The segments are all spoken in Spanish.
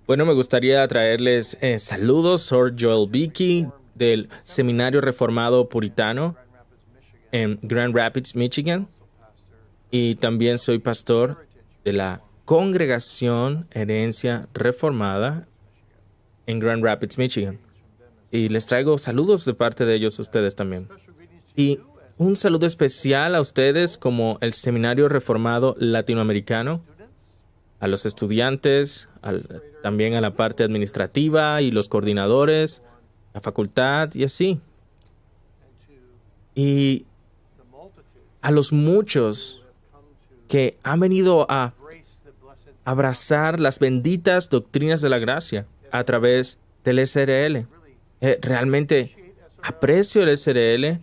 Bueno, me gustaría traerles saludos. Soy Joel Vicky del Seminario Reformado Puritano en Grand Rapids, Michigan. Y también soy pastor de la Congregación Herencia Reformada en Grand Rapids, Michigan. Y les traigo saludos de parte de ellos a ustedes también. Y un saludo especial a ustedes como el Seminario Reformado Latinoamericano, a los estudiantes, también a la parte administrativa y los coordinadores, la facultad y así. Y a los muchos que han venido a abrazar las benditas doctrinas de la gracia a través del SRL. Realmente aprecio el SRL,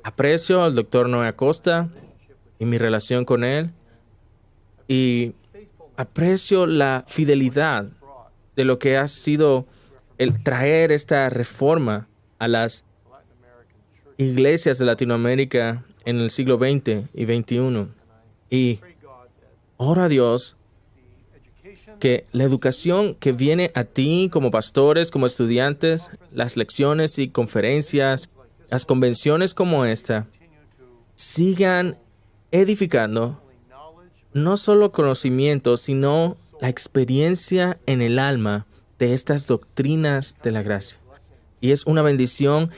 aprecio al doctor Noé Acosta y mi relación con él, y aprecio la fidelidad de lo que ha sido el traer esta reforma a las iglesias de Latinoamérica en el siglo XX y XXI. Y oro a Dios que la educación que viene a ti como pastores, como estudiantes, las lecciones y conferencias, las convenciones como esta, sigan edificando no solo conocimiento, sino la experiencia en el alma de estas doctrinas de la gracia. Y es una bendición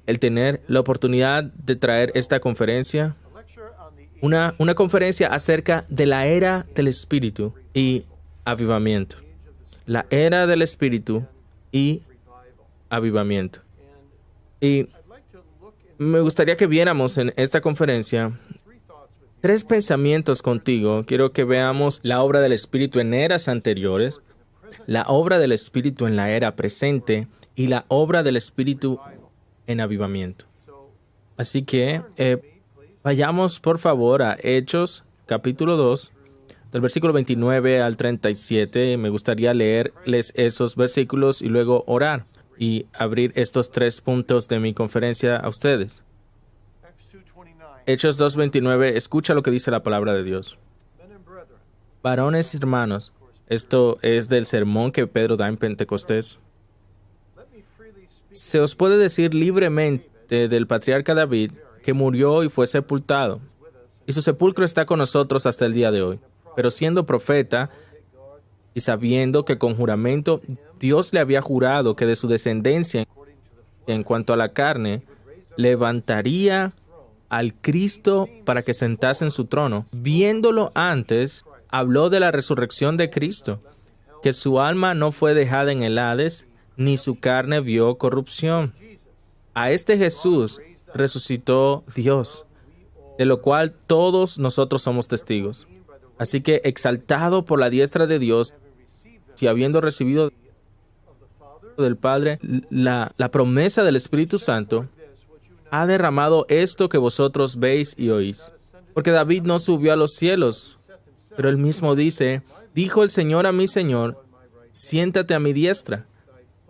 el tener la oportunidad de traer esta conferencia, una conferencia acerca de la era del Espíritu y avivamiento. La era del Espíritu y avivamiento. Y me gustaría que viéramos en esta conferencia tres pensamientos contigo. Quiero que veamos la obra del Espíritu en eras anteriores, la obra del Espíritu en la era presente y la obra del Espíritu en avivamiento. Así que vayamos por favor a Hechos, capítulo 2, del versículo 29 al 37. Me gustaría leerles esos versículos y luego orar y abrir estos 3 puntos de mi conferencia a ustedes. Hechos 2:29, escucha lo que dice la palabra de Dios. Varones y hermanos, esto es del sermón que Pedro da en Pentecostés. Se os puede decir libremente del patriarca David que murió y fue sepultado, y su sepulcro está con nosotros hasta el día de hoy. Pero siendo profeta y sabiendo que con juramento Dios le había jurado que de su descendencia, en cuanto a la carne, levantaría al Cristo para que sentase en su trono, viéndolo antes, habló de la resurrección de Cristo, que su alma no fue dejada en el Hades, ni su carne vio corrupción. A este Jesús resucitó Dios, de lo cual todos nosotros somos testigos. Así que, exaltado por la diestra de Dios, y habiendo recibido del Padre la promesa del Espíritu Santo, ha derramado esto que vosotros veis y oís. Porque David no subió a los cielos, pero él mismo dice, dijo el Señor a mi Señor, siéntate a mi diestra,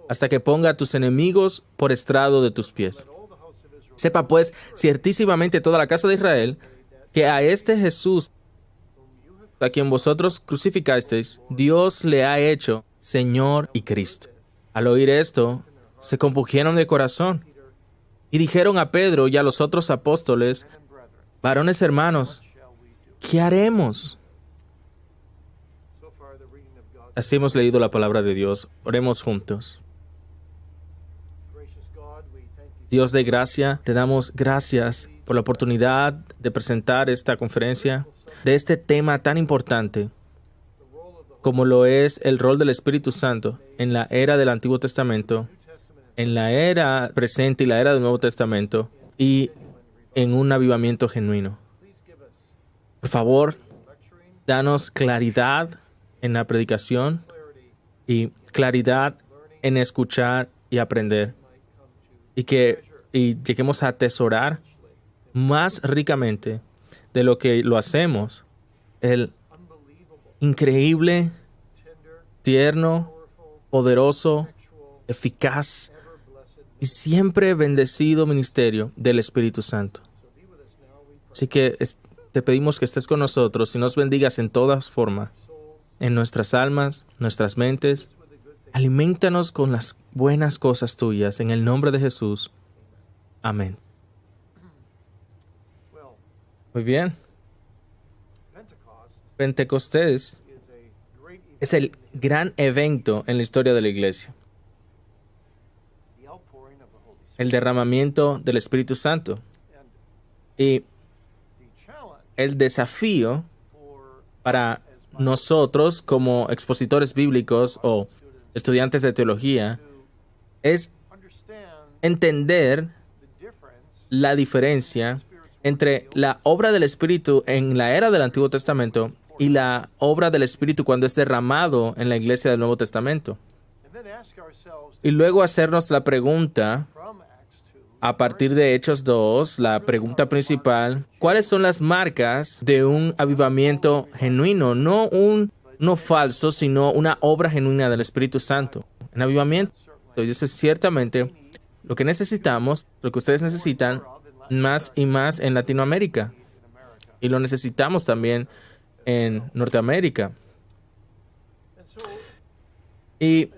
hasta que ponga a tus enemigos por estrado de tus pies. Sepa pues ciertísimamente toda la casa de Israel, que a este Jesús, a quien vosotros crucificasteis, Dios le ha hecho Señor y Cristo. Al oír esto, se compungieron de corazón y dijeron a Pedro y a los otros apóstoles, varones hermanos, ¿qué haremos? Así hemos leído la palabra de Dios. Oremos juntos. Dios de gracia, te damos gracias por la oportunidad de presentar esta conferencia de este tema tan importante como lo es el rol del Espíritu Santo en la era del Antiguo Testamento, en la era presente y la era del Nuevo Testamento, y en un avivamiento genuino. Por favor, danos claridad en la predicación y claridad en escuchar y aprender, y lleguemos a atesorar más ricamente de lo que lo hacemos el increíble, tierno, poderoso, eficaz y siempre bendecido ministerio del Espíritu Santo. Así que te pedimos que estés con nosotros y nos bendigas en todas formas, en nuestras almas, nuestras mentes. Aliméntanos con las buenas cosas tuyas, en el nombre de Jesús. Amén. Muy bien. Pentecostés es el gran evento en la historia de la iglesia. El derramamiento del Espíritu Santo. Y el desafío para nosotros como expositores bíblicos o estudiantes de teología es entender la diferencia entre la obra del Espíritu en la era del Antiguo Testamento y la obra del Espíritu cuando es derramado en la iglesia del Nuevo Testamento. Y luego hacernos la pregunta, a partir de Hechos 2, la pregunta principal, ¿cuáles son las marcas de un avivamiento genuino? No falso, sino una obra genuina del Espíritu Santo. Un avivamiento. Y eso es ciertamente lo que necesitamos, lo que ustedes necesitan más y más en Latinoamérica. Y lo necesitamos también en Norteamérica. Y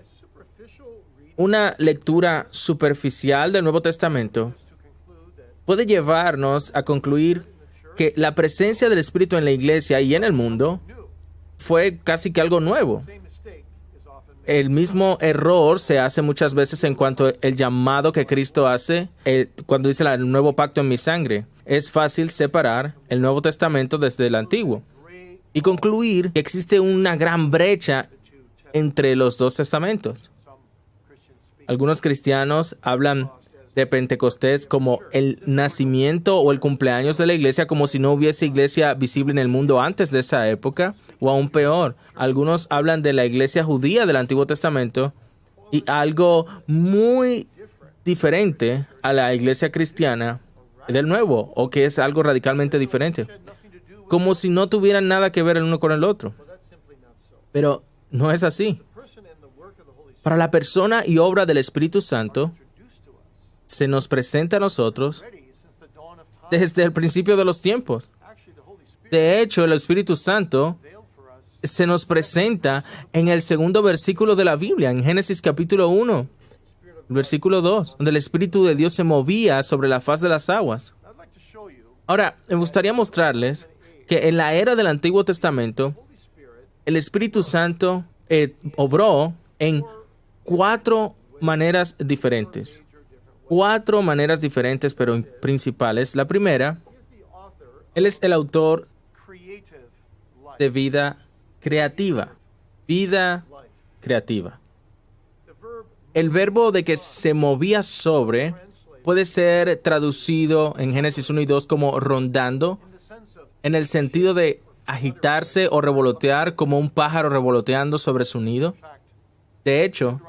una lectura superficial del Nuevo Testamento puede llevarnos a concluir que la presencia del Espíritu en la iglesia y en el mundo fue casi que algo nuevo. El mismo error se hace muchas veces en cuanto al llamado que Cristo hace cuando dice el nuevo pacto en mi sangre. Es fácil separar el Nuevo Testamento desde el Antiguo y concluir que existe una gran brecha entre los dos testamentos. Algunos cristianos hablan de Pentecostés como el nacimiento o el cumpleaños de la iglesia, como si no hubiese iglesia visible en el mundo antes de esa época, o aún peor. Algunos hablan de la iglesia judía del Antiguo Testamento y algo muy diferente a la iglesia cristiana del Nuevo, o que es algo radicalmente diferente, como si no tuvieran nada que ver el uno con el otro. Pero no es así. Para la persona y obra del Espíritu Santo, se nos presenta a nosotros desde el principio de los tiempos. De hecho, el Espíritu Santo se nos presenta en el segundo versículo de la Biblia, en Génesis capítulo 1, versículo 2, donde el Espíritu de Dios se movía sobre la faz de las aguas. Ahora, me gustaría mostrarles que en la era del Antiguo Testamento, el Espíritu Santo obró en 4 maneras diferentes. 4 maneras diferentes, pero principales. La primera, Él es el autor de vida creativa. Vida creativa. El verbo de que se movía sobre puede ser traducido en Génesis 1 y 2 como rondando, en el sentido de agitarse o revolotear como un pájaro revoloteando sobre su nido. De hecho,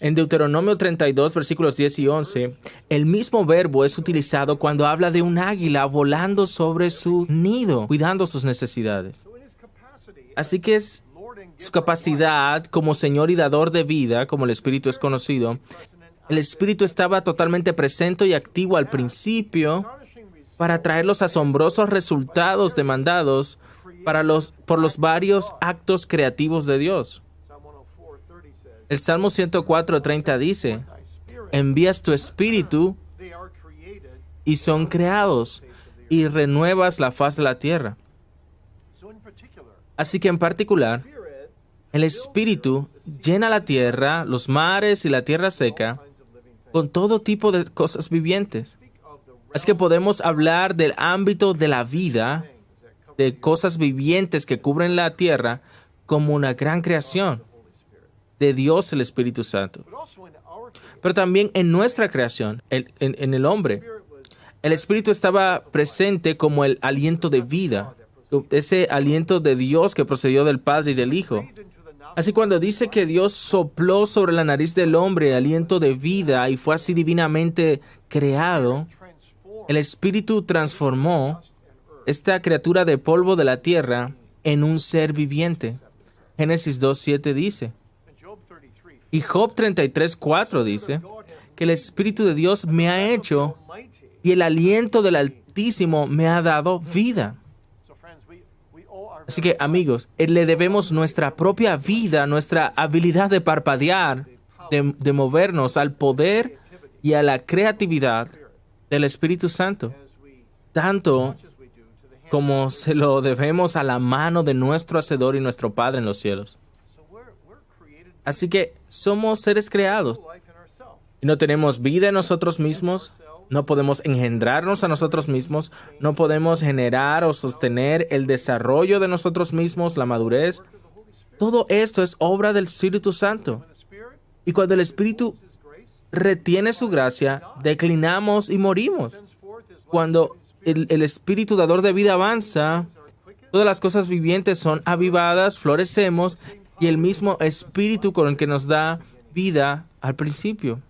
en Deuteronomio 32, versículos 10 y 11, el mismo verbo es utilizado cuando habla de un águila volando sobre su nido, cuidando sus necesidades. Así que es su capacidad como Señor y dador de vida, como el Espíritu es conocido. El Espíritu estaba totalmente presente y activo al principio para traer los asombrosos resultados demandados por los varios actos creativos de Dios. El Salmo 104:30 dice, envías tu Espíritu y son creados y renuevas la faz de la tierra. Así que en particular, el Espíritu llena la tierra, los mares y la tierra seca con todo tipo de cosas vivientes. Así que podemos hablar del ámbito de la vida, de cosas vivientes que cubren la tierra como una gran creación de Dios el Espíritu Santo. Pero también en nuestra creación, en el hombre, el Espíritu estaba presente como el aliento de vida, ese aliento de Dios que procedió del Padre y del Hijo. Así cuando dice que Dios sopló sobre la nariz del hombre aliento de vida y fue así divinamente creado, el Espíritu transformó esta criatura de polvo de la tierra en un ser viviente. Génesis 2:7 dice. Y Job 33:4 dice que el Espíritu de Dios me ha hecho y el aliento del Altísimo me ha dado vida. Así que, amigos, le debemos nuestra propia vida, nuestra habilidad de parpadear, de movernos al poder y a la creatividad del Espíritu Santo, tanto como se lo debemos a la mano de nuestro Hacedor y nuestro Padre en los cielos. Así que somos seres creados y no tenemos vida en nosotros mismos, no podemos engendrarnos a nosotros mismos, no podemos generar o sostener el desarrollo de nosotros mismos, la madurez. Todo esto es obra del Espíritu Santo. Y cuando el Espíritu retiene su gracia, declinamos y morimos. Cuando el Espíritu dador de vida avanza, todas las cosas vivientes son avivadas, florecemos, y el mismo Espíritu con el que nos da vida al principio.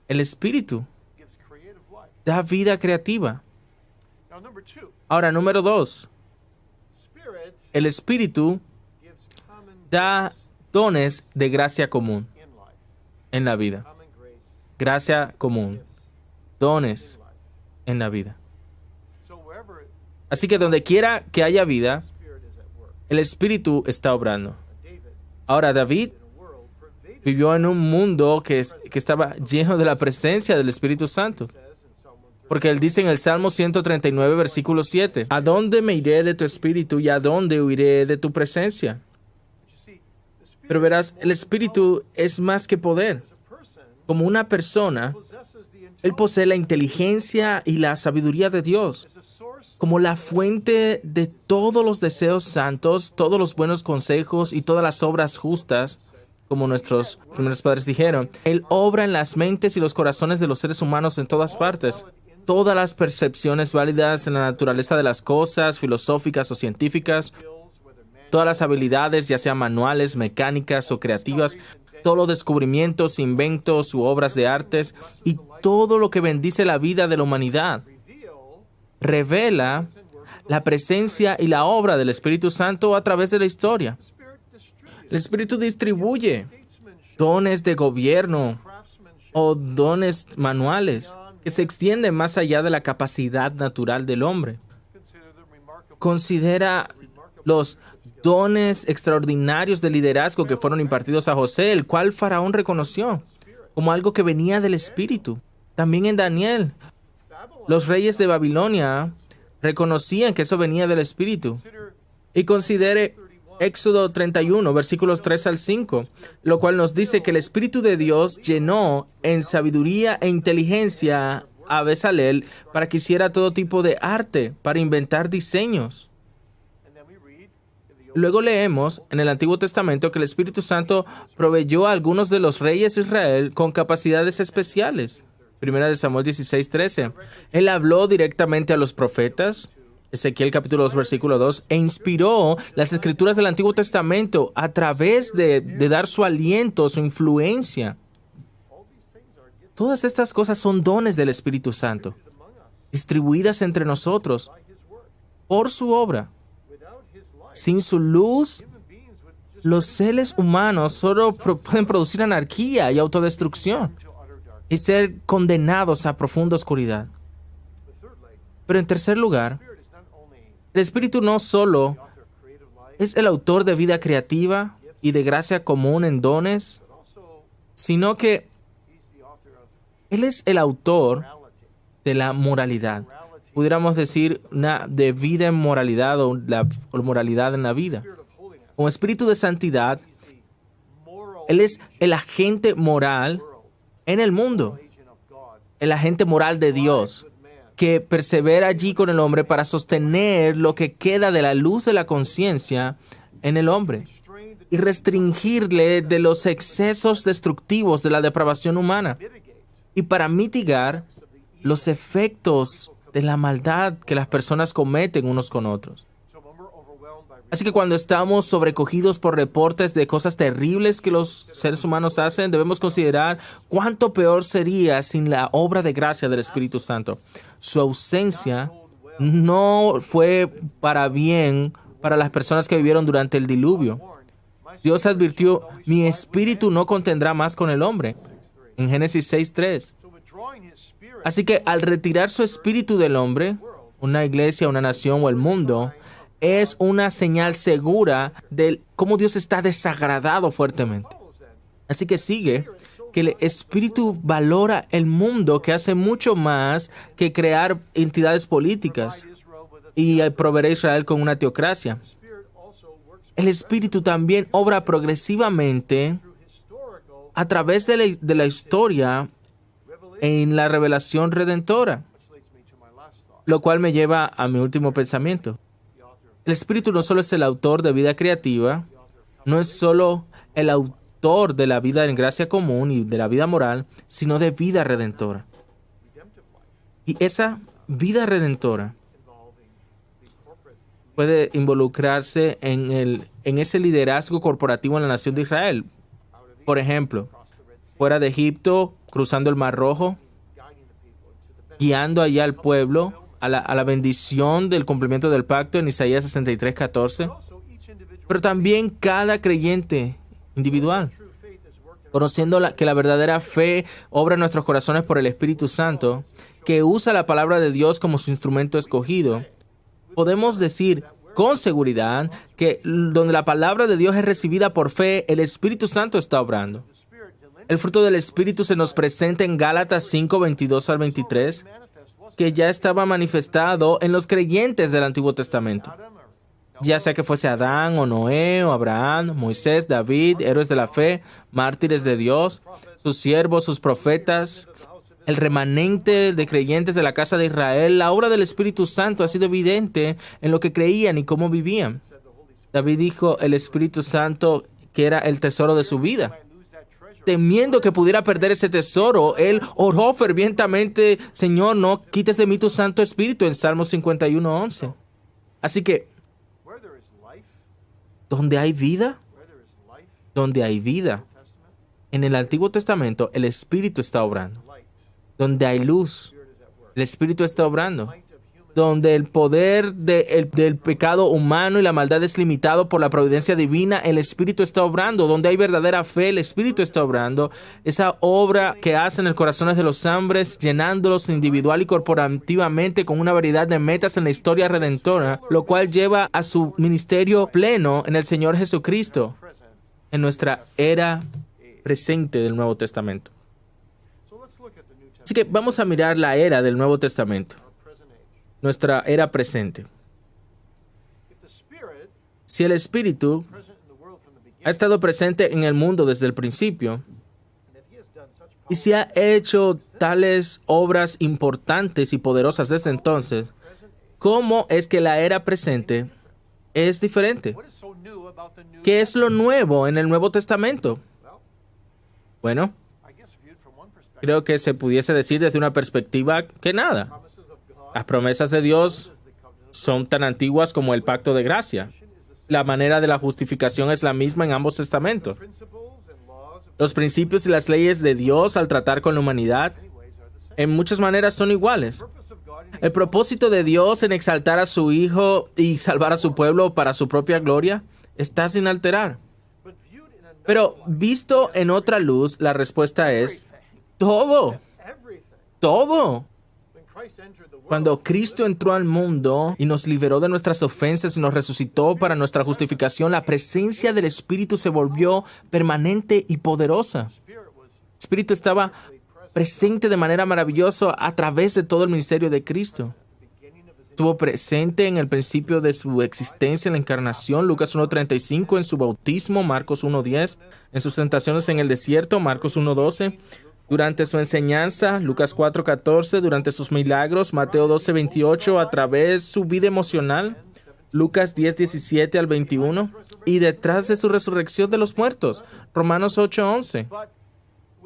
El Espíritu da vida creativa. Ahora, número 2. El Espíritu da dones de gracia común en la vida. Gracia común. Dones en la vida. Así que donde quiera que haya vida, el Espíritu está obrando. Ahora, David vivió en un mundo que estaba lleno de la presencia del Espíritu Santo. Porque él dice en el Salmo 139, versículo 7, ¿a dónde me iré de tu espíritu y a dónde huiré de tu presencia? Pero verás, el Espíritu es más que poder. Como una persona, él posee la inteligencia y la sabiduría de Dios. Como la fuente de todos los deseos santos, todos los buenos consejos y todas las obras justas, como nuestros primeros padres dijeron, él obra en las mentes y los corazones de los seres humanos en todas partes. Todas las percepciones válidas en la naturaleza de las cosas, filosóficas o científicas, todas las habilidades, ya sean manuales, mecánicas o creativas, todos los descubrimientos, inventos u obras de artes y todo lo que bendice la vida de la humanidad, revela la presencia y la obra del Espíritu Santo a través de la historia. El Espíritu distribuye dones de gobierno o dones manuales que se extienden más allá de la capacidad natural del hombre. Considera los dones extraordinarios de liderazgo que fueron impartidos a José, el cual Faraón reconoció como algo que venía del Espíritu. También en Daniel, los reyes de Babilonia reconocían que eso venía del Espíritu. Y considere Éxodo 31, versículos 3 al 5, lo cual nos dice que el Espíritu de Dios llenó en sabiduría e inteligencia a Bezalel para que hiciera todo tipo de arte, para inventar diseños. Luego leemos en el Antiguo Testamento que el Espíritu Santo proveyó a algunos de los reyes de Israel con capacidades especiales. Primera de Samuel 16:13. Él habló directamente a los profetas, Ezequiel capítulo 2, versículo 2, e inspiró las escrituras del Antiguo Testamento a través de dar su aliento, su influencia. Todas estas cosas son dones del Espíritu Santo, distribuidas entre nosotros por su obra. Sin su luz, los seres humanos solo pueden producir anarquía y autodestrucción y ser condenados a profunda oscuridad. Pero en tercer lugar, el Espíritu no solo es el autor de vida creativa y de gracia común en dones, sino que Él es el autor de la moralidad. Pudiéramos decir de vida en moralidad o la moralidad en la vida. Como espíritu de santidad, Él es el agente moral en el mundo, el agente moral de Dios, que persevera allí con el hombre para sostener lo que queda de la luz de la conciencia en el hombre y restringirle de los excesos destructivos de la depravación humana y para mitigar los efectos de la maldad que las personas cometen unos con otros. Así que cuando estamos sobrecogidos por reportes de cosas terribles que los seres humanos hacen, debemos considerar cuánto peor sería sin la obra de gracia del Espíritu Santo. Su ausencia no fue para bien para las personas que vivieron durante el diluvio. Dios advirtió, mi espíritu no contendrá más con el hombre, en Génesis 6:3. Así que al retirar su espíritu del hombre, una iglesia, una nación o el mundo, es una señal segura de cómo Dios está desagradado fuertemente. Así que sigue que el Espíritu valora el mundo, que hace mucho más que crear entidades políticas y proveer a Israel con una teocracia. El Espíritu también obra progresivamente a través de la historia en la revelación redentora, lo cual me lleva a mi último pensamiento. El Espíritu no solo es el autor de vida creativa, no es solo el autor de la vida en gracia común y de la vida moral, sino de vida redentora. Y esa vida redentora puede involucrarse en ese liderazgo corporativo en la nación de Israel. Por ejemplo, fuera de Egipto, cruzando el Mar Rojo, guiando allá al pueblo a la bendición del cumplimiento del pacto en Isaías 63:14, pero también cada creyente individual, conociendo que la verdadera fe obra en nuestros corazones por el Espíritu Santo, que usa la palabra de Dios como su instrumento escogido. Podemos decir con seguridad que donde la palabra de Dios es recibida por fe, el Espíritu Santo está obrando. El fruto del Espíritu se nos presenta en Gálatas 5:22 al 23, que ya estaba manifestado en los creyentes del Antiguo Testamento. Ya sea que fuese Adán o Noé o Abraham, Moisés, David, héroes de la fe, mártires de Dios, sus siervos, sus profetas, el remanente de creyentes de la casa de Israel, la obra del Espíritu Santo ha sido evidente en lo que creían y cómo vivían. David dijo el Espíritu Santo que era el tesoro de su vida. Temiendo que pudiera perder ese tesoro, él oró fervientemente: Señor, no quites de mí tu Santo Espíritu, en Salmo 51:11. Así que, donde hay vida, en el Antiguo Testamento, el Espíritu está obrando. Donde hay luz, el Espíritu está obrando. Donde el poder del pecado humano y la maldad es limitado por la providencia divina, el Espíritu está obrando. Donde hay verdadera fe, el Espíritu está obrando. Esa obra que hace en el corazón de los hombres, llenándolos individual y corporativamente con una variedad de metas en la historia redentora, lo cual lleva a su ministerio pleno en el Señor Jesucristo, en nuestra era presente del Nuevo Testamento. Así que vamos a mirar la era del Nuevo Testamento. Nuestra era presente. Si el Espíritu ha estado presente en el mundo desde el principio, y si ha hecho tales obras importantes y poderosas desde entonces, ¿cómo es que la era presente es diferente? ¿Qué es lo nuevo en el Nuevo Testamento? Bueno, creo que se pudiese decir desde una perspectiva que nada. Las promesas de Dios son tan antiguas como el pacto de gracia. La manera de la justificación es la misma en ambos testamentos. Los principios y las leyes de Dios al tratar con la humanidad en muchas maneras son iguales. El propósito de Dios en exaltar a su Hijo y salvar a su pueblo para su propia gloria está sin alterar. Pero visto en otra luz, la respuesta es todo. Todo. Cuando Cristo entró al mundo y nos liberó de nuestras ofensas y nos resucitó para nuestra justificación, la presencia del Espíritu se volvió permanente y poderosa. El Espíritu estaba presente de manera maravillosa a través de todo el ministerio de Cristo. Estuvo presente en el principio de su existencia en la encarnación, Lucas 1:35, en su bautismo, Marcos 1:10, en sus tentaciones en el desierto, Marcos 1:12, durante su enseñanza, Lucas 4:14, durante sus milagros, Mateo 12:28, a través de su vida emocional, Lucas 10:17 al 21, y detrás de su resurrección de los muertos, Romanos 8:11.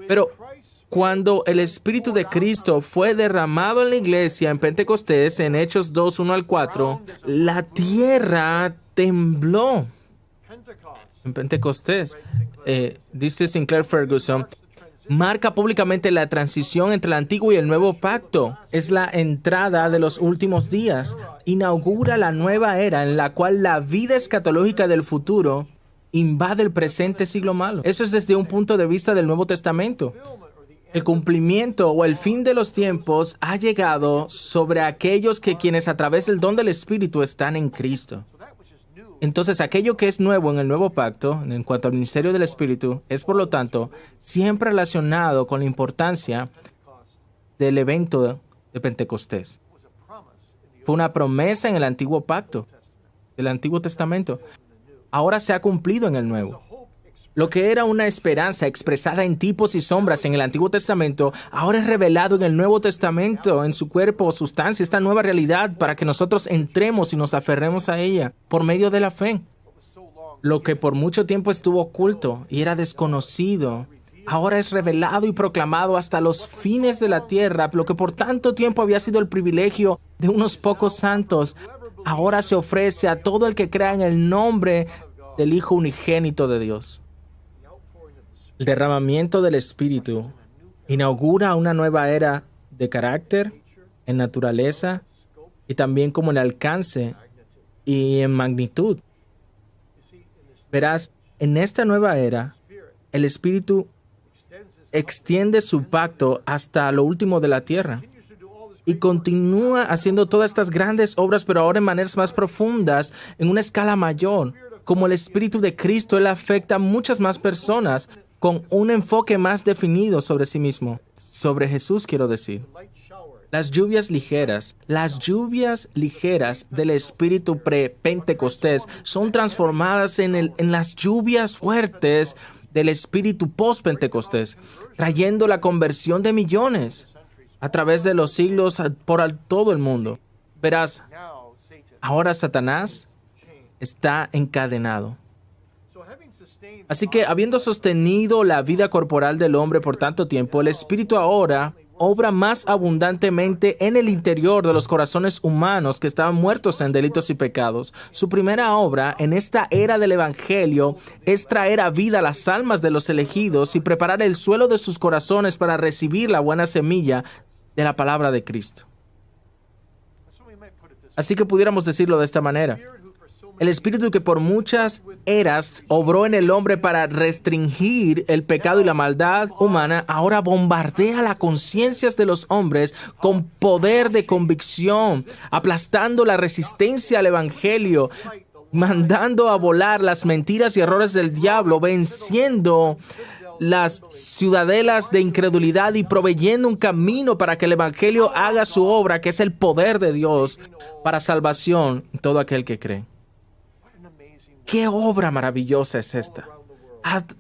Pero cuando el Espíritu de Cristo fue derramado en la iglesia en Pentecostés, en Hechos 2:1 al 4, la tierra tembló. En Pentecostés, dice Sinclair Ferguson, marca públicamente la transición entre el antiguo y el nuevo pacto. Es la entrada de los últimos días. Inaugura la nueva era en la cual la vida escatológica del futuro invade el presente siglo malo. Eso es desde un punto de vista del Nuevo Testamento. El cumplimiento o el fin de los tiempos ha llegado sobre aquellos quienes a través del don del Espíritu están en Cristo. Entonces, aquello que es nuevo en el nuevo pacto, en cuanto al ministerio del Espíritu, es por lo tanto siempre relacionado con la importancia del evento de Pentecostés. Fue una promesa en el antiguo pacto, del Antiguo Testamento. Ahora se ha cumplido en el Nuevo. Lo que era una esperanza expresada en tipos y sombras en el Antiguo Testamento, ahora es revelado en el Nuevo Testamento, en su cuerpo o sustancia, esta nueva realidad para que nosotros entremos y nos aferremos a ella por medio de la fe. Lo que por mucho tiempo estuvo oculto y era desconocido, ahora es revelado y proclamado hasta los fines de la tierra. Lo que por tanto tiempo había sido el privilegio de unos pocos santos, ahora se ofrece a todo el que crea en el nombre del Hijo unigénito de Dios. El derramamiento del Espíritu inaugura una nueva era de carácter, en naturaleza y también como en alcance y en magnitud. Verás, en esta nueva era, el Espíritu extiende su pacto hasta lo último de la tierra y continúa haciendo todas estas grandes obras, pero ahora en maneras más profundas, en una escala mayor. Como el Espíritu de Cristo, Él afecta a muchas más personas con un enfoque más definido sobre sí mismo. Sobre Jesús, quiero decir. Las lluvias ligeras del Espíritu pre-Pentecostés son transformadas en las lluvias fuertes del Espíritu post-Pentecostés, trayendo la conversión de millones a través de los siglos por todo el mundo. Verás, ahora Satanás está encadenado. Así que, habiendo sostenido la vida corporal del hombre por tanto tiempo, el Espíritu ahora obra más abundantemente en el interior de los corazones humanos que estaban muertos en delitos y pecados. Su primera obra en esta era del Evangelio es traer a vida las almas de los elegidos y preparar el suelo de sus corazones para recibir la buena semilla de la palabra de Cristo. Así que pudiéramos decirlo de esta manera. El Espíritu que por muchas eras obró en el hombre para restringir el pecado y la maldad humana, ahora bombardea las conciencias de los hombres con poder de convicción, aplastando la resistencia al Evangelio, mandando a volar las mentiras y errores del diablo, venciendo las ciudadelas de incredulidad y proveyendo un camino para que el Evangelio haga su obra, que es el poder de Dios para salvación en todo aquel que cree. ¡Qué obra maravillosa es esta!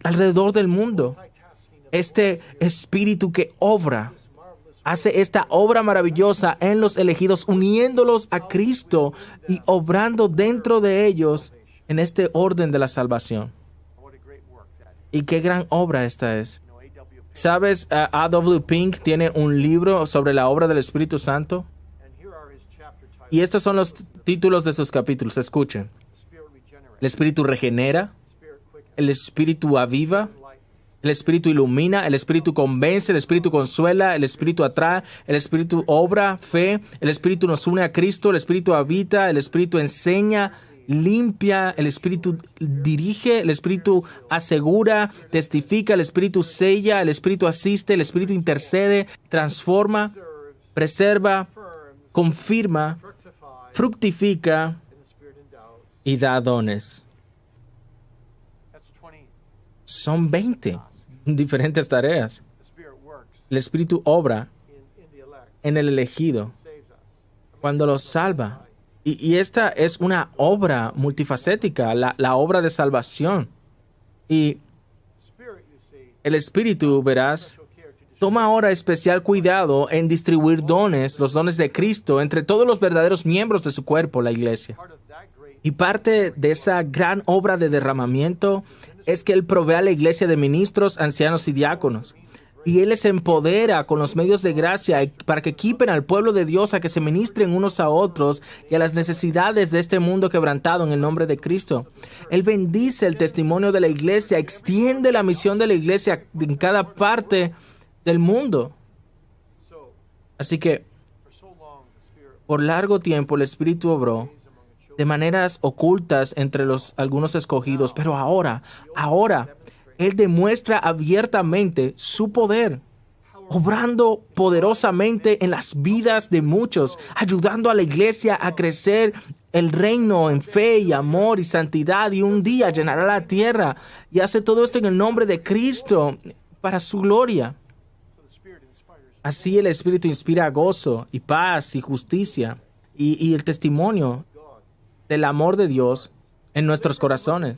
Alrededor del mundo, este Espíritu que obra, hace esta obra maravillosa en los elegidos, uniéndolos a Cristo y obrando dentro de ellos en este orden de la salvación. Y qué gran obra esta es. ¿Sabes? A.W. Pink tiene un libro sobre la obra del Espíritu Santo. Y estos son los títulos de sus capítulos. Escuchen. El Espíritu regenera, el Espíritu aviva, el Espíritu ilumina, el Espíritu convence, el Espíritu consuela, el Espíritu atrae, el Espíritu obra, fe, el Espíritu nos une a Cristo, el Espíritu habita, el Espíritu enseña, limpia, el Espíritu dirige, el Espíritu asegura, testifica, el Espíritu sella, el Espíritu asiste, el Espíritu intercede, transforma, preserva, confirma, fructifica y da dones. Son 20 diferentes tareas. El Espíritu obra en el elegido cuando los salva. Y esta es una obra multifacética, la obra de salvación. Y el Espíritu, verás, toma ahora especial cuidado en distribuir dones, los dones de Cristo, entre todos los verdaderos miembros de su cuerpo, la iglesia. Y parte de esa gran obra de derramamiento es que Él provee a la iglesia de ministros, ancianos y diáconos. Y Él les empodera con los medios de gracia para que equipen al pueblo de Dios a que se ministren unos a otros y a las necesidades de este mundo quebrantado en el nombre de Cristo. Él bendice el testimonio de la iglesia, extiende la misión de la iglesia en cada parte del mundo. Así que, por largo tiempo el Espíritu obró de maneras ocultas entre algunos escogidos, pero ahora, Él demuestra abiertamente su poder, obrando poderosamente en las vidas de muchos, ayudando a la iglesia a crecer el reino en fe y amor y santidad, y un día llenará la tierra, y hace todo esto en el nombre de Cristo para su gloria. Así el Espíritu inspira gozo y paz y justicia y el testimonio del amor de Dios en nuestros corazones.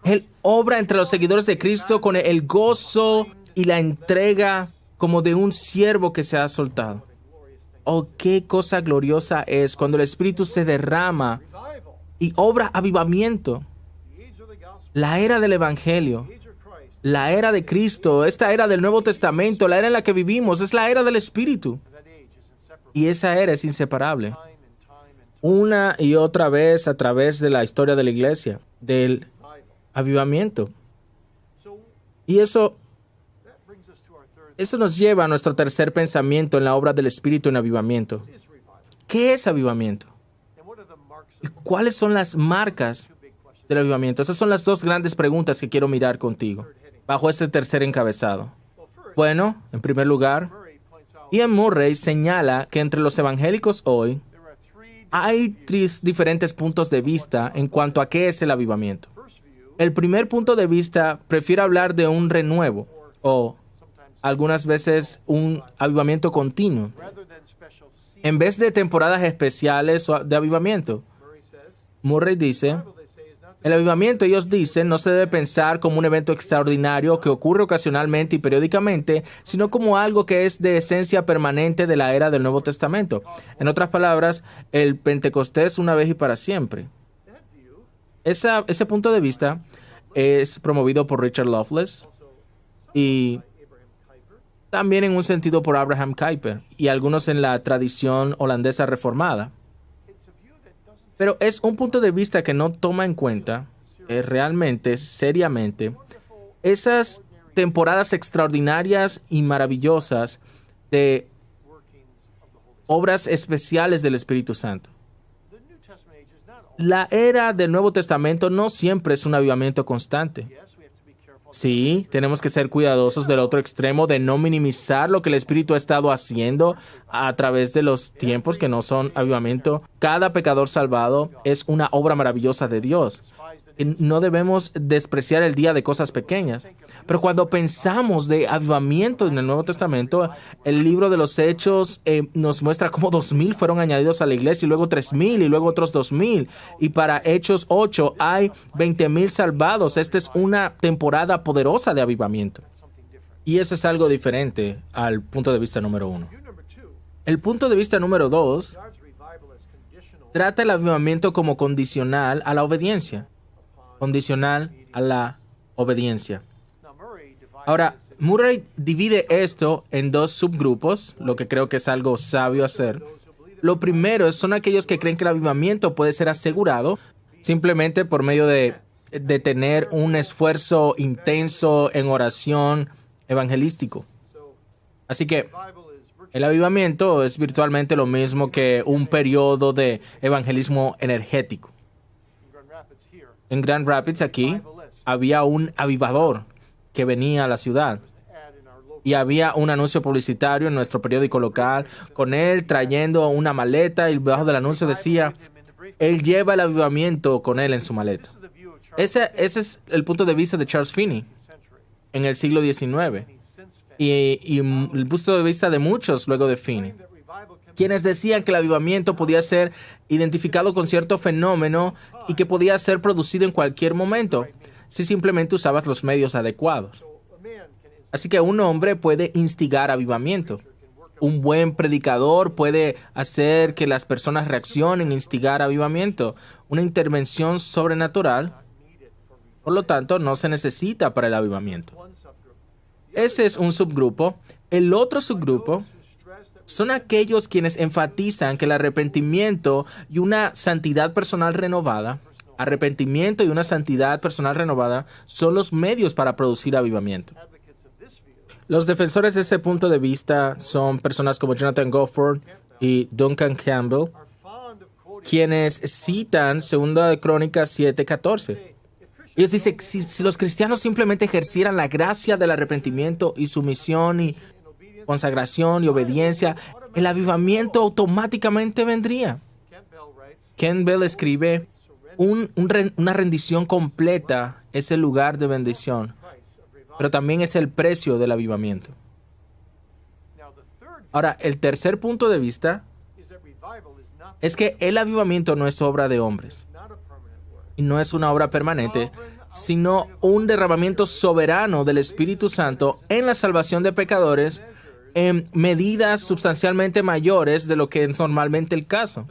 Él obra entre los seguidores de Cristo con el gozo y la entrega como de un siervo que se ha soltado. Oh, qué cosa gloriosa es cuando el Espíritu se derrama y obra avivamiento. La era del Evangelio, la era de Cristo, esta era del Nuevo Testamento, la era en la que vivimos, es la era del Espíritu. Y esa era es inseparable. Una y otra vez a través de la historia de la iglesia, del avivamiento. Y eso nos lleva a nuestro tercer pensamiento en la obra del Espíritu en avivamiento. ¿Qué es avivamiento? ¿Cuáles son las marcas del avivamiento? Esas son las dos grandes preguntas que quiero mirar contigo, bajo este tercer encabezado. Bueno, en primer lugar, Ian Murray señala que entre los evangélicos hoy hay tres diferentes puntos de vista en cuanto a qué es el avivamiento. El primer punto de vista prefiere hablar de un renuevo o algunas veces un avivamiento continuo, en vez de temporadas especiales de avivamiento. Murray dice, el avivamiento, ellos dicen, no se debe pensar como un evento extraordinario que ocurre ocasionalmente y periódicamente, sino como algo que es de esencia permanente de la era del Nuevo Testamento. En otras palabras, el Pentecostés una vez y para siempre. Ese punto de vista es promovido por Richard Loveless y también en un sentido por Abraham Kuyper y algunos en la tradición holandesa reformada. Pero es un punto de vista que no toma en cuenta realmente, seriamente, esas temporadas extraordinarias y maravillosas de obras especiales del Espíritu Santo. La era del Nuevo Testamento no siempre es un avivamiento constante. Sí, tenemos que ser cuidadosos del otro extremo de no minimizar lo que el Espíritu ha estado haciendo a través de los tiempos que no son avivamiento. Cada pecador salvado es una obra maravillosa de Dios. No debemos despreciar el día de cosas pequeñas. Pero cuando pensamos de avivamiento en el Nuevo Testamento, el libro de los Hechos nos muestra cómo 2,000 fueron añadidos a la iglesia, y luego 3,000, y luego otros 2,000. Y para Hechos 8 hay 20,000 salvados. Esta es una temporada poderosa de avivamiento. Y eso es algo diferente al punto de vista número 1. El punto de vista número 2 trata el avivamiento como condicional a la obediencia. Condicional a la obediencia. Ahora, Murray divide esto en dos subgrupos, lo que creo que es algo sabio hacer. Lo primero son aquellos que creen que el avivamiento puede ser asegurado simplemente por medio de tener un esfuerzo intenso en oración evangelístico. Así que el avivamiento es virtualmente lo mismo que un periodo de evangelismo energético. En Grand Rapids, aquí, había un avivador que venía a la ciudad. Y había un anuncio publicitario en nuestro periódico local con él trayendo una maleta, y debajo del anuncio decía, él lleva el avivamiento con él en su maleta. Ese es el punto de vista de Charles Finney en el siglo XIX. Y el punto de vista de muchos luego de Finney, quienes decían que el avivamiento podía ser identificado con cierto fenómeno y que podía ser producido en cualquier momento, si simplemente usabas los medios adecuados. Así que un hombre puede instigar avivamiento. Un buen predicador puede hacer que las personas reaccionen, instigar avivamiento. Una intervención sobrenatural, por lo tanto, no se necesita para el avivamiento. Ese es un subgrupo. El otro subgrupo son aquellos quienes enfatizan que el arrepentimiento y una santidad personal renovada, son los medios para producir avivamiento. Los defensores de este punto de vista son personas como Jonathan Gofford y Duncan Campbell, quienes citan 2 Crónicas 7:14. Ellos dicen que si los cristianos simplemente ejercieran la gracia del arrepentimiento y sumisión y consagración y obediencia, el avivamiento automáticamente vendría. Ken Bell escribe, una rendición completa es el lugar de bendición, pero también es el precio del avivamiento. Ahora, el tercer punto de vista es que el avivamiento no es obra de hombres y no es una obra permanente, sino un derramamiento soberano del Espíritu Santo en la salvación de pecadores en medidas sustancialmente mayores de lo que es normalmente el caso.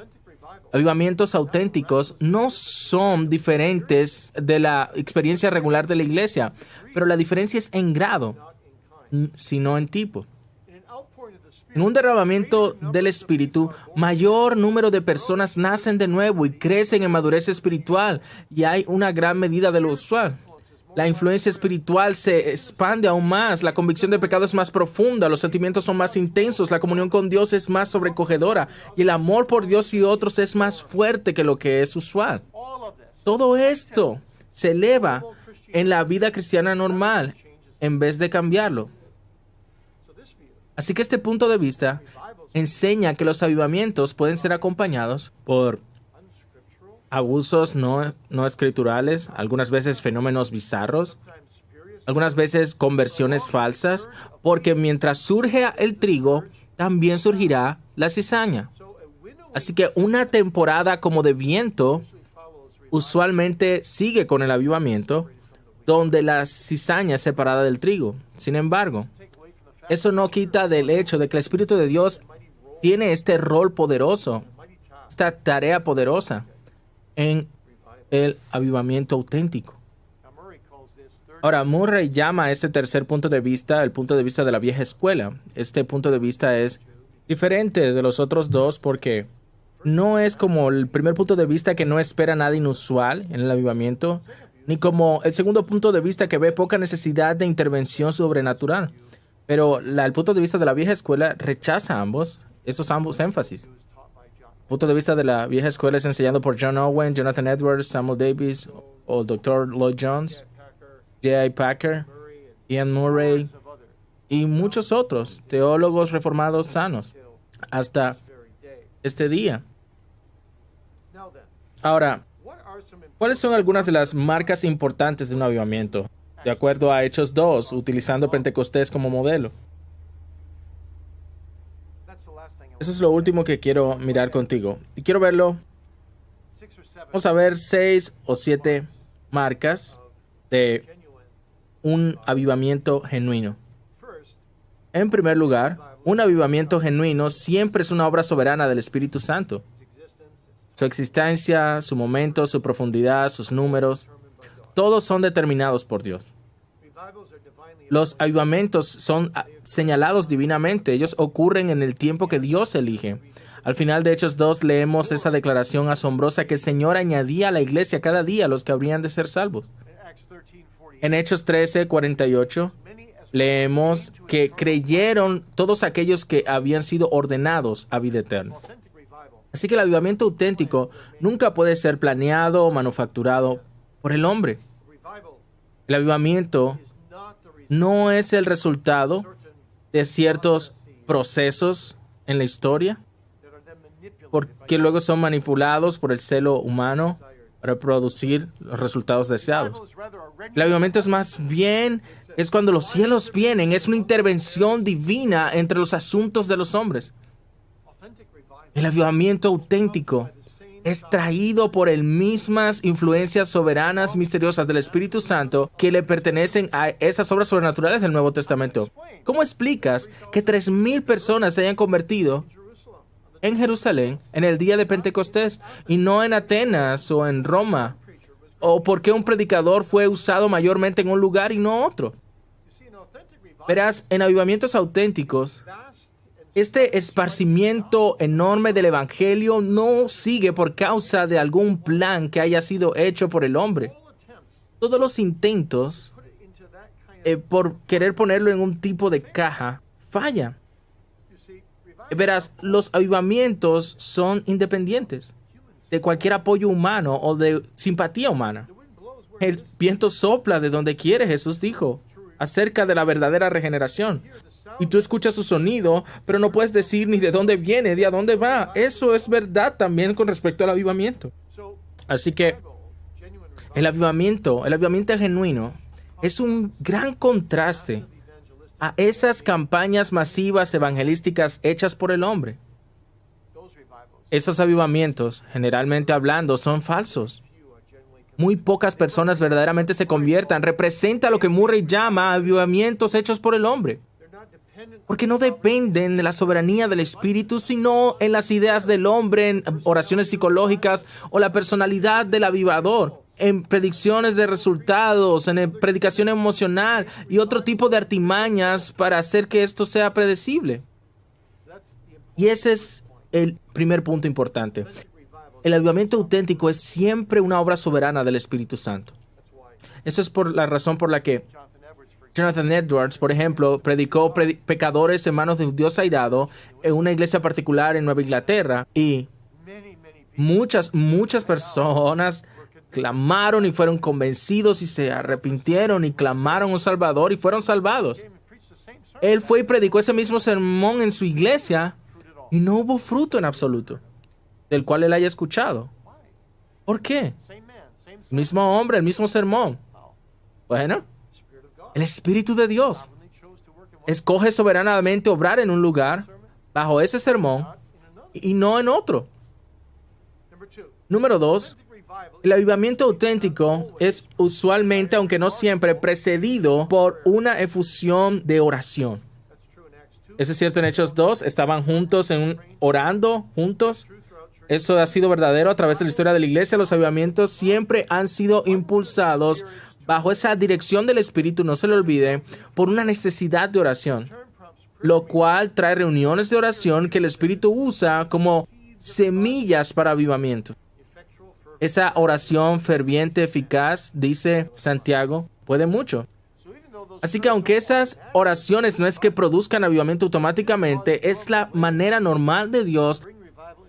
Avivamientos auténticos no son diferentes de la experiencia regular de la iglesia, pero la diferencia es en grado, sino en tipo. En un derramamiento del Espíritu, mayor número de personas nacen de nuevo y crecen en madurez espiritual, y hay una gran medida de lo usual. La influencia espiritual se expande aún más, la convicción de pecado es más profunda, los sentimientos son más intensos, la comunión con Dios es más sobrecogedora y el amor por Dios y otros es más fuerte que lo que es usual. Todo esto se eleva en la vida cristiana normal en vez de cambiarlo. Así que este punto de vista enseña que los avivamientos pueden ser acompañados por abusos no escriturales, algunas veces fenómenos bizarros, algunas veces conversiones falsas, porque mientras surge el trigo, también surgirá la cizaña. Así que una temporada como de viento usualmente sigue con el avivamiento, donde la cizaña es separada del trigo. Sin embargo, eso no quita del hecho de que el Espíritu de Dios tiene este rol poderoso, esta tarea poderosa en el avivamiento auténtico. Ahora, Murray llama a este tercer punto de vista el punto de vista de la vieja escuela. Este punto de vista es diferente de los otros dos porque no es como el primer punto de vista que no espera nada inusual en el avivamiento, ni como el segundo punto de vista que ve poca necesidad de intervención sobrenatural. Pero el punto de vista de la vieja escuela rechaza esos ambos énfasis. El punto de vista de la vieja escuela es enseñado por John Owen, Jonathan Edwards, Samuel Davis, o el Dr. Lloyd Jones, J.I. Packer, Ian Murray y muchos otros teólogos reformados sanos hasta este día. Ahora, ¿cuáles son algunas de las marcas importantes de un avivamiento? De acuerdo a Hechos 2, utilizando Pentecostés como modelo. Eso es lo último que quiero mirar contigo. Y quiero verlo. Vamos a ver 6 o 7 marcas de un avivamiento genuino. En primer lugar, un avivamiento genuino siempre es una obra soberana del Espíritu Santo. Su existencia, su momento, su profundidad, sus números, todos son determinados por Dios. Los avivamientos son señalados divinamente. Ellos ocurren en el tiempo que Dios elige. Al final de Hechos 2 leemos esa declaración asombrosa que el Señor añadía a la iglesia cada día a los que habrían de ser salvos. En Hechos 13:48 leemos que creyeron todos aquellos que habían sido ordenados a vida eterna. Así que el avivamiento auténtico nunca puede ser planeado o manufacturado por el hombre. El avivamiento no es el resultado de ciertos procesos en la historia, porque luego son manipulados por el celo humano para producir los resultados deseados. El avivamiento es cuando los cielos vienen, es una intervención divina entre los asuntos de los hombres. El avivamiento auténtico es traído por el mismas influencias soberanas misteriosas del Espíritu Santo que le pertenecen a esas obras sobrenaturales del Nuevo Testamento. ¿Cómo explicas que 3,000 personas se hayan convertido en Jerusalén en el día de Pentecostés y no en Atenas o en Roma? ¿O por qué un predicador fue usado mayormente en un lugar y no otro? Verás, en avivamientos auténticos, este esparcimiento enorme del Evangelio no sigue por causa de algún plan que haya sido hecho por el hombre. Todos los intentos por querer ponerlo en un tipo de caja fallan. Verás, los avivamientos son independientes de cualquier apoyo humano o de simpatía humana. El viento sopla de donde quiere, Jesús dijo acerca de la verdadera regeneración. Y tú escuchas su sonido, pero no puedes decir ni de dónde viene, ni a dónde va. Eso es verdad también con respecto al avivamiento. Así que el avivamiento genuino es un gran contraste a esas campañas masivas evangelísticas hechas por el hombre. Esos avivamientos, generalmente hablando, son falsos. Muy pocas personas verdaderamente se conviertan. Representa lo que Murray llama avivamientos hechos por el hombre. Porque no dependen de la soberanía del Espíritu, sino en las ideas del hombre, en oraciones psicológicas o la personalidad del avivador, en predicciones de resultados, en predicación emocional y otro tipo de artimañas para hacer que esto sea predecible. Y ese es el primer punto importante. El avivamiento auténtico es siempre una obra soberana del Espíritu Santo. Eso es por la razón por la que Jonathan Edwards, por ejemplo, predicó pecadores en manos de un Dios airado en una iglesia particular en Nueva Inglaterra, y muchas personas clamaron y fueron convencidos y se arrepintieron y clamaron a un Salvador y fueron salvados. Él fue y predicó ese mismo sermón en su iglesia y no hubo fruto en absoluto del cual él haya escuchado. ¿Por qué? El mismo hombre, el mismo sermón. Bueno, el Espíritu de Dios escoge soberanamente obrar en un lugar bajo ese sermón y no en otro. Número 2, el avivamiento auténtico es usualmente, aunque no siempre, precedido por una efusión de oración. Eso es cierto en Hechos 2, estaban juntos orando juntos. Eso ha sido verdadero a través de la historia de la iglesia. Los avivamientos siempre han sido impulsados bajo esa dirección del Espíritu, no se le olvide, por una necesidad de oración, lo cual trae reuniones de oración que el Espíritu usa como semillas para avivamiento. Esa oración ferviente, eficaz, dice Santiago, puede mucho. Así que aunque esas oraciones no es que produzcan avivamiento automáticamente, es la manera normal de Dios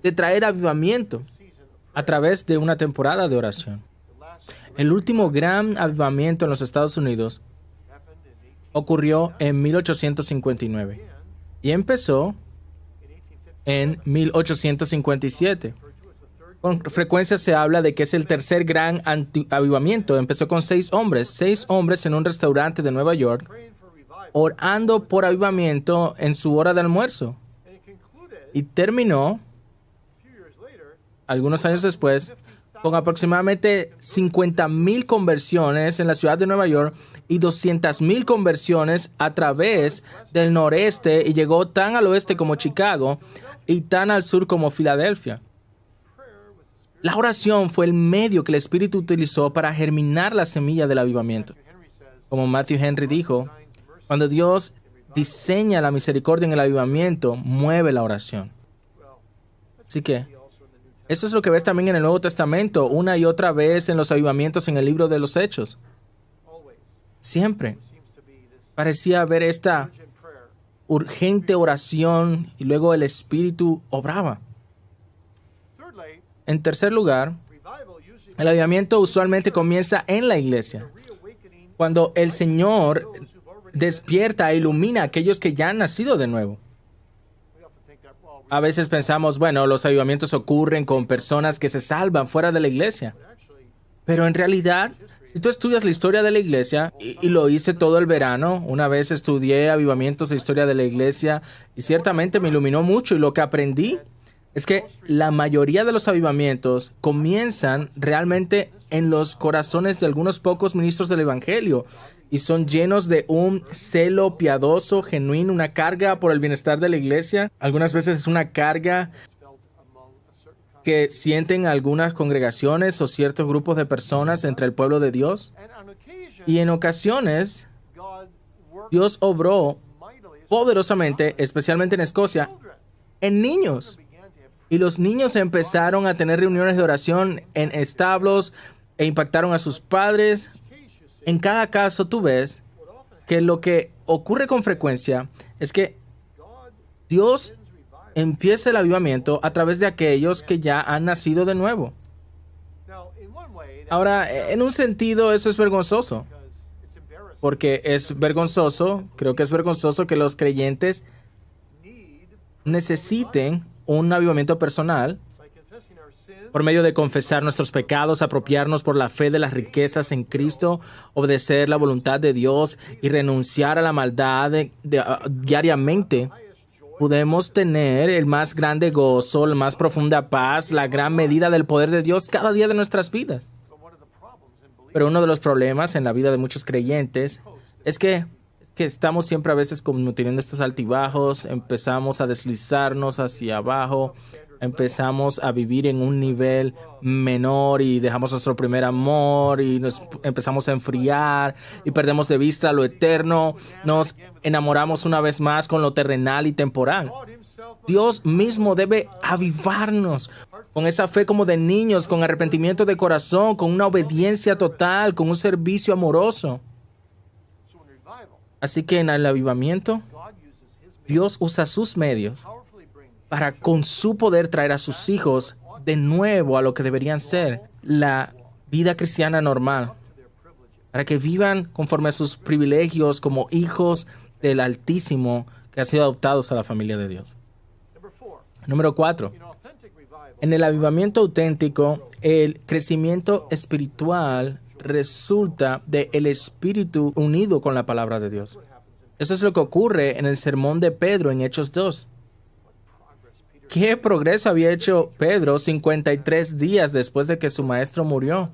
de traer avivamiento a través de una temporada de oración. El último gran avivamiento en los Estados Unidos ocurrió en 1859 y empezó en 1857. Con frecuencia se habla de que es el tercer gran avivamiento. Empezó con 6 hombres en un restaurante de Nueva York, orando por avivamiento en su hora de almuerzo. Y terminó, algunos años después, con aproximadamente 50,000 conversiones en la ciudad de Nueva York y 200,000 conversiones a través del noreste, y llegó tan al oeste como Chicago y tan al sur como Filadelfia. La oración fue el medio que el Espíritu utilizó para germinar la semilla del avivamiento. Como Matthew Henry dijo, cuando Dios diseña la misericordia en el avivamiento, mueve la oración. Así que eso es lo que ves también en el Nuevo Testamento, una y otra vez en los avivamientos en el libro de los Hechos. Siempre parecía haber esta urgente oración y luego el Espíritu obraba. En tercer lugar, el avivamiento usualmente comienza en la iglesia, cuando el Señor despierta e ilumina a aquellos que ya han nacido de nuevo. A veces pensamos, bueno, los avivamientos ocurren con personas que se salvan fuera de la iglesia. Pero en realidad, si tú estudias la historia de la iglesia, y lo hice todo el verano, una vez estudié avivamientos de historia de la iglesia, y ciertamente me iluminó mucho, y lo que aprendí es que la mayoría de los avivamientos comienzan realmente en los corazones de algunos pocos ministros del Evangelio, y son llenos de un celo piadoso, genuino, una carga por el bienestar de la iglesia. Algunas veces es una carga que sienten algunas congregaciones o ciertos grupos de personas entre el pueblo de Dios. Y en ocasiones, Dios obró poderosamente, especialmente en Escocia, en niños. Y los niños empezaron a tener reuniones de oración en establos e impactaron a sus padres. En cada caso, tú ves que lo que ocurre con frecuencia es que Dios empieza el avivamiento a través de aquellos que ya han nacido de nuevo. Ahora, en un sentido, eso es vergonzoso, porque es vergonzoso, creo que es vergonzoso que los creyentes necesiten un avivamiento personal por medio de confesar nuestros pecados, apropiarnos por la fe de las riquezas en Cristo, obedecer la voluntad de Dios y renunciar a la maldad diariamente. Podemos tener el más grande gozo, la más profunda paz, la gran medida del poder de Dios cada día de nuestras vidas. Pero uno de los problemas en la vida de muchos creyentes es que estamos siempre a veces como teniendo estos altibajos, empezamos a deslizarnos hacia abajo, empezamos a vivir en un nivel menor y dejamos nuestro primer amor y nos empezamos a enfriar y perdemos de vista lo eterno, nos enamoramos una vez más con lo terrenal y temporal. Dios mismo debe avivarnos con esa fe como de niños, con arrepentimiento de corazón, con una obediencia total, con un servicio amoroso. Así que en el avivamiento, Dios usa sus medios para con su poder traer a sus hijos de nuevo a lo que deberían ser la vida cristiana normal, para que vivan conforme a sus privilegios como hijos del Altísimo que han sido adoptados a la familia de Dios. Número 4. En el avivamiento auténtico, el crecimiento espiritual resulta del espíritu unido con la palabra de Dios. Eso es lo que ocurre en el sermón de Pedro en Hechos 2. ¿Qué progreso había hecho Pedro 53 días después de que su maestro murió?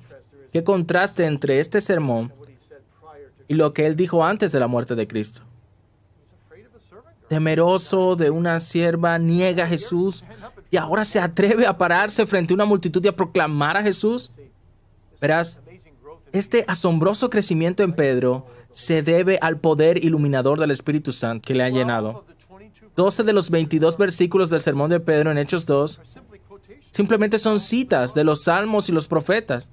¿Qué contraste entre este sermón y lo que él dijo antes de la muerte de Cristo? Temeroso de una sierva, niega a Jesús y ahora se atreve a pararse frente a una multitud y a proclamar a Jesús. Verás, este asombroso crecimiento en Pedro se debe al poder iluminador del Espíritu Santo que le ha llenado. 12 de los 22 versículos del sermón de Pedro en Hechos 2 simplemente son citas de los salmos y los profetas.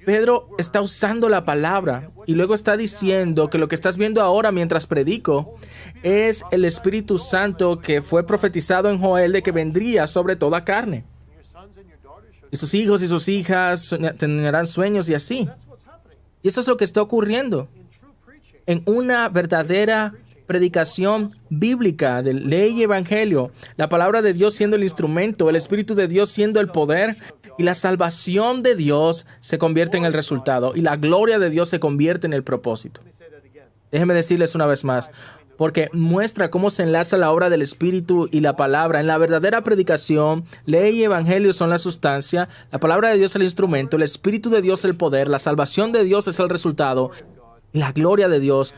Pedro está usando la palabra y luego está diciendo que lo que estás viendo ahora mientras predico es el Espíritu Santo que fue profetizado en Joel de que vendría sobre toda carne. Y sus hijos y sus hijas tendrán sueños y así. Y eso es lo que está ocurriendo en una verdadera predicación bíblica de ley y evangelio, la palabra de Dios siendo el instrumento, el Espíritu de Dios siendo el poder, y la salvación de Dios se convierte en el resultado y la gloria de Dios se convierte en el propósito. Déjenme decirles una vez más, porque muestra cómo se enlaza la obra del Espíritu y la palabra. En la verdadera predicación, ley y evangelio son la sustancia, la palabra de Dios es el instrumento, el Espíritu de Dios es el poder, la salvación de Dios es el resultado y la gloria de Dios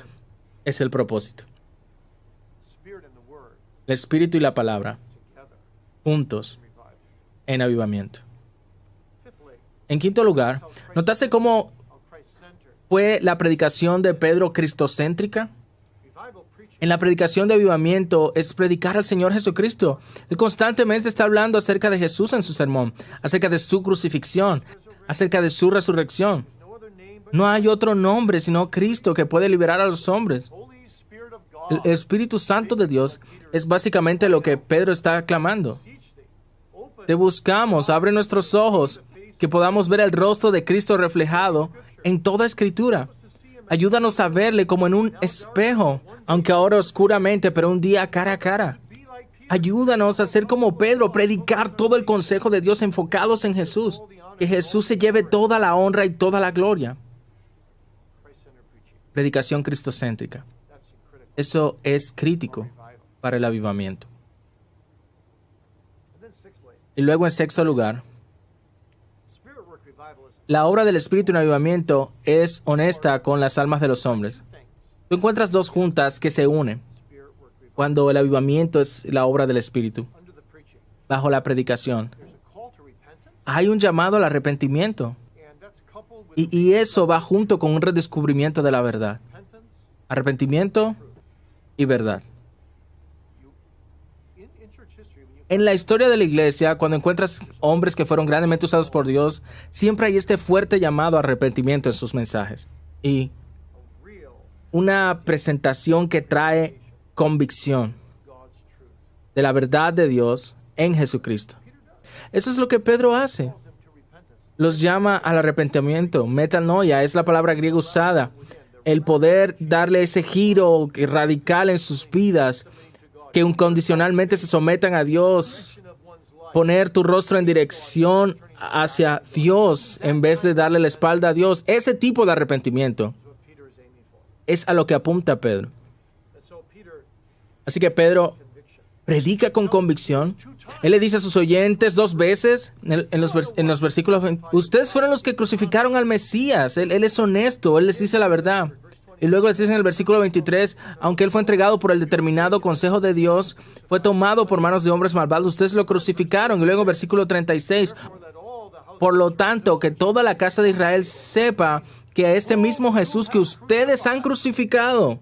es el propósito. El Espíritu y la palabra juntos en avivamiento. En quinto lugar, ¿notaste cómo fue la predicación de Pedro cristocéntrica? En la predicación de avivamiento es predicar al Señor Jesucristo. Él constantemente está hablando acerca de Jesús en su sermón, acerca de su crucifixión, acerca de su resurrección. No hay otro nombre sino Cristo que puede liberar a los hombres. El Espíritu Santo de Dios es básicamente lo que Pedro está clamando. Te buscamos, abre nuestros ojos, que podamos ver el rostro de Cristo reflejado en toda Escritura. Ayúdanos a verle como en un espejo, aunque ahora oscuramente, pero un día cara a cara. Ayúdanos a ser como Pedro, predicar todo el consejo de Dios enfocados en Jesús. Que Jesús se lleve toda la honra y toda la gloria. Predicación cristocéntrica. Eso es crítico para el avivamiento. Y luego en sexto lugar, la obra del Espíritu en avivamiento es honesta con las almas de los hombres. Tú encuentras dos juntas que se unen cuando el avivamiento es la obra del Espíritu. Bajo la predicación hay un llamado al arrepentimiento y eso va junto con un redescubrimiento de la verdad. Arrepentimiento y verdad. En la historia de la iglesia, cuando encuentras hombres que fueron grandemente usados por Dios, siempre hay este fuerte llamado a arrepentimiento en sus mensajes. Y una presentación que trae convicción de la verdad de Dios en Jesucristo. Eso es lo que Pedro hace. Los llama al arrepentimiento. Metanoia es la palabra griega usada. el poder darle ese giro radical en sus vidas, que incondicionalmente se sometan a Dios, poner tu rostro en dirección hacia Dios en vez de darle la espalda a Dios. Ese tipo de arrepentimiento es a lo que apunta Pedro. Así que Pedro predica con convicción. Él le dice a sus oyentes 2 veces en los versículos 20, ustedes fueron los que crucificaron al Mesías. Él es honesto, él les dice la verdad. Y luego les dice en el versículo 23, aunque él fue entregado por el determinado consejo de Dios, fue tomado por manos de hombres malvados, ustedes lo crucificaron. Y luego versículo 36, por lo tanto, que toda la casa de Israel sepa que a este mismo Jesús que ustedes han crucificado,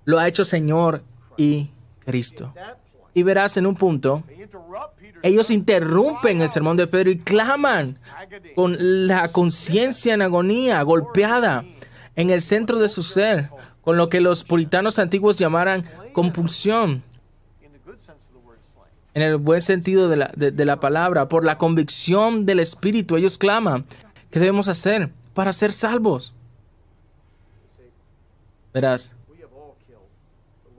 lo ha hecho Señor y Cristo. Y verás, en un punto, ellos interrumpen el sermón de Pedro y claman con la conciencia en agonía, golpeada en el centro de su ser, con lo que los puritanos antiguos llamaran compulsión, en el buen sentido de la palabra, por la convicción del Espíritu. Ellos claman, ¿qué debemos hacer para ser salvos? Verás,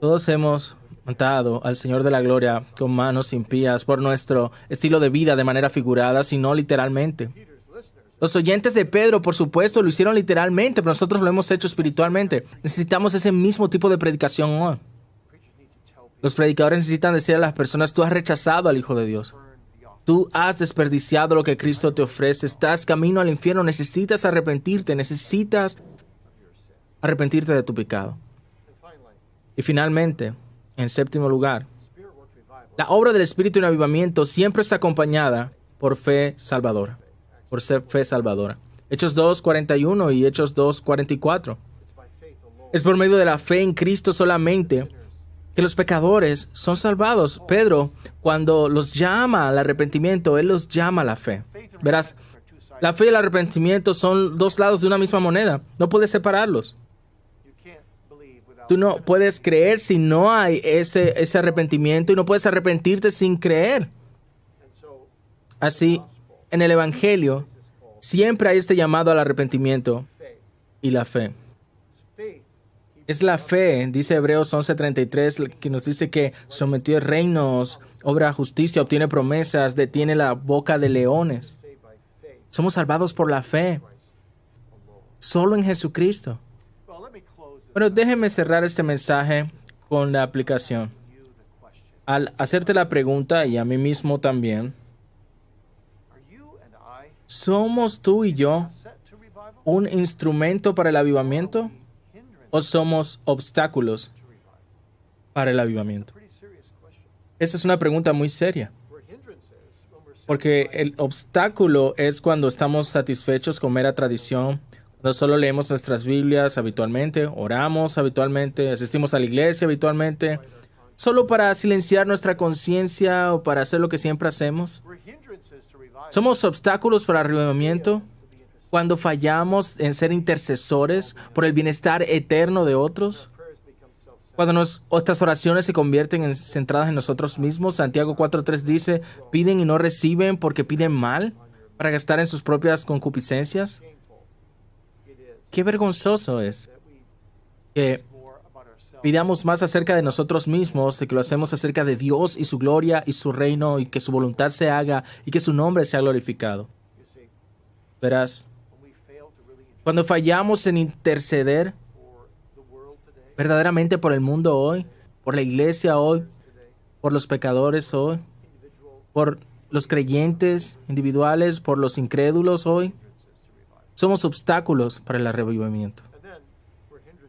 todos hemos matado al Señor de la Gloria con manos impías por nuestro estilo de vida de manera figurada, sino literalmente. Los oyentes de Pedro, por supuesto, lo hicieron literalmente, pero nosotros lo hemos hecho espiritualmente. Necesitamos ese mismo tipo de predicación hoy. Los predicadores necesitan decir a las personas, tú has rechazado al Hijo de Dios. Tú has desperdiciado lo que Cristo te ofrece. Estás camino al infierno. Necesitas arrepentirte. Necesitas arrepentirte de tu pecado. Y finalmente, en séptimo lugar, la obra del Espíritu en avivamiento siempre está acompañada por fe salvadora. Por ser fe salvadora. Hechos 2:41 y Hechos 2:44. Es por medio de la fe en Cristo solamente que los pecadores son salvados. Pedro, cuando los llama al arrepentimiento, él los llama a la fe. Verás, la fe y el arrepentimiento son 2 lados de una misma moneda. No puedes separarlos. Tú no puedes creer si no hay ese arrepentimiento, y no puedes arrepentirte sin creer. Así, en el Evangelio, siempre hay este llamado al arrepentimiento y la fe. Es la fe, dice Hebreos 11:33, que nos dice que sometió reinos, obra justicia, obtiene promesas, detiene la boca de leones. Somos salvados por la fe, solo en Jesucristo. Bueno, déjeme cerrar este mensaje con la aplicación. Al hacerte la pregunta, y a mí mismo también, ¿somos tú y yo un instrumento para el avivamiento o somos obstáculos para el avivamiento? Esa es una pregunta muy seria, porque el obstáculo es cuando estamos satisfechos con mera tradición, cuando solo leemos nuestras Biblias habitualmente, oramos habitualmente, asistimos a la iglesia habitualmente, solo para silenciar nuestra conciencia o para hacer lo que siempre hacemos. ¿Somos obstáculos para el avivamiento cuando fallamos en ser intercesores por el bienestar eterno de otros? Cuando nuestras oraciones se convierten centradas en nosotros mismos. Santiago 4:3 dice, piden y no reciben porque piden mal para gastar en sus propias concupiscencias. Qué vergonzoso es que pidamos más acerca de nosotros mismos de que lo hacemos acerca de Dios y su gloria y su reino, y que su voluntad se haga y que su nombre sea glorificado. Verás, cuando fallamos en interceder verdaderamente por el mundo hoy, por la iglesia hoy, por los pecadores hoy, por los creyentes individuales, por los incrédulos hoy, somos obstáculos para el avivamiento.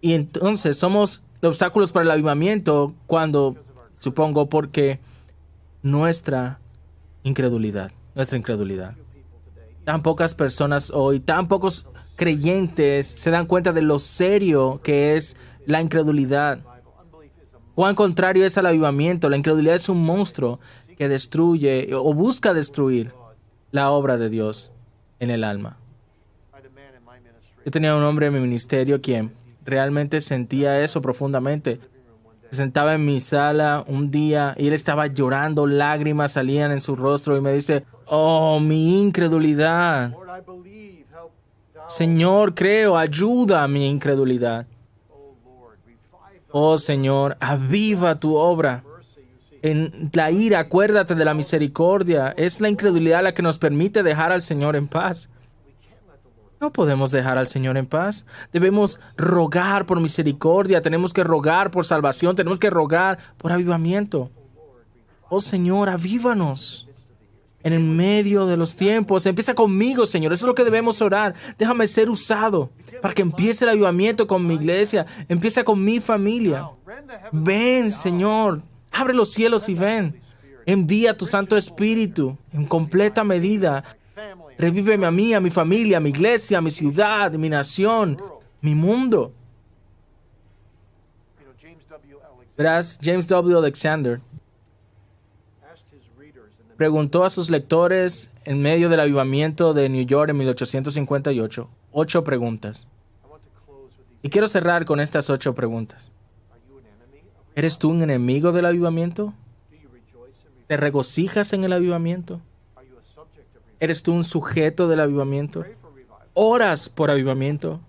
Y entonces somos obstáculos para el avivamiento cuando, supongo, porque nuestra incredulidad. Tan pocas personas hoy, tan pocos creyentes se dan cuenta de lo serio que es la incredulidad. Cuán contrario es al avivamiento. La incredulidad es un monstruo que destruye o busca destruir la obra de Dios en el alma. Yo tenía un hombre en mi ministerio quien realmente sentía eso profundamente. Se sentaba en mi sala un día y él estaba llorando, lágrimas salían en su rostro y me dice, oh, mi incredulidad. Señor, creo, ayuda a mi incredulidad. Oh Señor, aviva tu obra. En la ira, acuérdate de la misericordia. Es la incredulidad la que nos permite dejar al Señor en paz. No podemos dejar al Señor en paz. Debemos rogar por misericordia. Tenemos que rogar por salvación. Tenemos que rogar por avivamiento. Oh Señor, avívanos en el medio de los tiempos. Empieza conmigo, Señor. Eso es lo que debemos orar. Déjame ser usado para que empiece el avivamiento con mi iglesia. Empieza con mi familia. Ven, Señor. Abre los cielos y ven. Envía tu Santo Espíritu en completa medida. Revíveme a mí, a mi familia, a mi iglesia, a mi ciudad, mi nación, mi mundo. Verás, James W. Alexander preguntó a sus lectores en medio del avivamiento de New York en 1858 8 preguntas. Y quiero cerrar con estas 8 preguntas. ¿Eres tú un enemigo del avivamiento? ¿Te regocijas en el avivamiento? ¿Eres tú un sujeto del avivamiento? ¿Oras por avivamiento?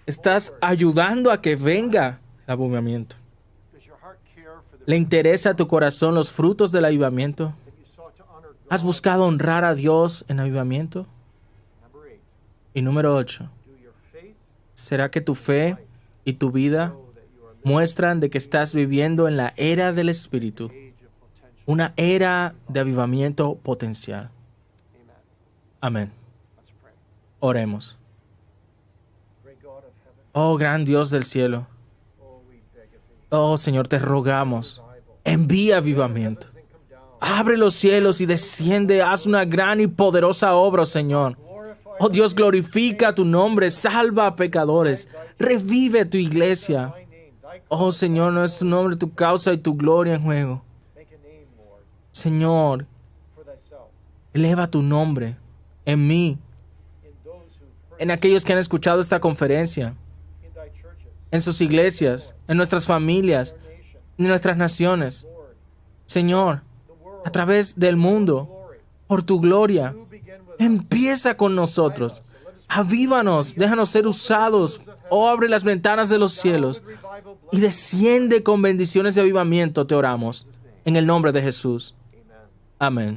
¿Estás ayudando a que venga el avivamiento? ¿Le interesa a tu corazón los frutos del avivamiento? ¿Has buscado honrar a Dios en avivamiento? Y número 8. ¿Será que tu fe y tu vida muestran de que estás viviendo en la era del Espíritu? Una era de avivamiento potencial. Amén. Oremos. Oh, gran Dios del cielo. Oh, Señor, te rogamos. Envía avivamiento. Abre los cielos y desciende. Haz una gran y poderosa obra, Señor. Oh, Dios, glorifica tu nombre. Salva a pecadores. Revive tu iglesia. Oh, Señor, no es tu nombre, tu causa y tu gloria en juego. Señor, eleva tu nombre en mí, en aquellos que han escuchado esta conferencia, en sus iglesias, en nuestras familias, en nuestras naciones. Señor, a través del mundo, por tu gloria, empieza con nosotros. Avívanos, déjanos ser usados. Oh, abre las ventanas de los cielos y desciende con bendiciones de avivamiento, te oramos. En el nombre de Jesús. Amén.